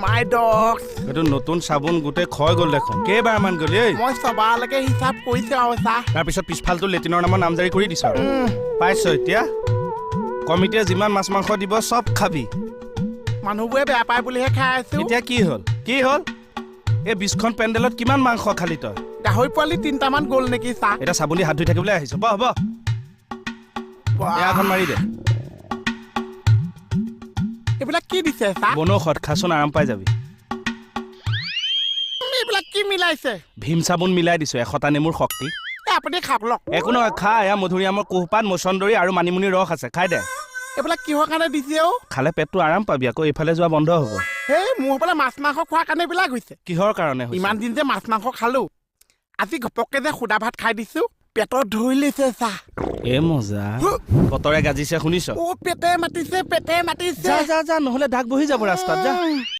মাই dog এইটো নতুন চাবোন গোটেই ক্ষয় গ'ল দেখোন কেইবাৰমান গ'লি এই মই সবালৈকে হিচাপ কৰিছো আৰু চা তাৰপিছত পিছফালটো লেটিনৰ নামত নামজাৰি কৰি দিছ পাইছ এতিয়া কমিটিয়ে যিমান মাছ মাংস দিব চব খাবি মানুহবোৰে বেয়া পায় বুলিহে খাই আছো এতিয়া কি হ'ল এই 20খন পেণ্ডেলত কিমান মাংস খালি তই গাহৰি পোৱালি 3টামান গ'ল নেকি চা এতিয়া চাবোন দি হাত ধুই থাকিবলৈ আহিছ হ'ব এয়াখন মাৰি দে এইবিলাক কি দিছে চা বনৌষধ খাচোন আৰাম পাই যাবি এইবিলাক কি মিলাইছে ভীম চাবোন মিলাই দিছো 100টা নেমুৰ শক্তি আপুনি খাওক লওক একো নহয় খা এয়া মধুৰিআমৰ কোহপাত মচন্দৰী আৰু মানিমুনি ৰস আছে খাই দে এইবিলাক কিহৰ কাৰণে দিছে অ খালে পেটটো আৰাম পাবি আকৌ এইফালে যোৱা বন্ধ হ'ব সেই মোৰ হ'বলে মাছ মাংস খোৱাৰ কাৰণে এইবিলাক হৈছে কিহৰ কাৰণে হৈছে ইমান দিন যে মাছ মাংস খালো আজি ঘপককে যে সুদা ভাত খাই দিছো পেটত ধৰি লৈছে চা এ মজা বতৰে গাজিছে শুনিছ পেটে মাতিছে যা নহ'লে দাগ বহি যাব ৰাস্তাত যা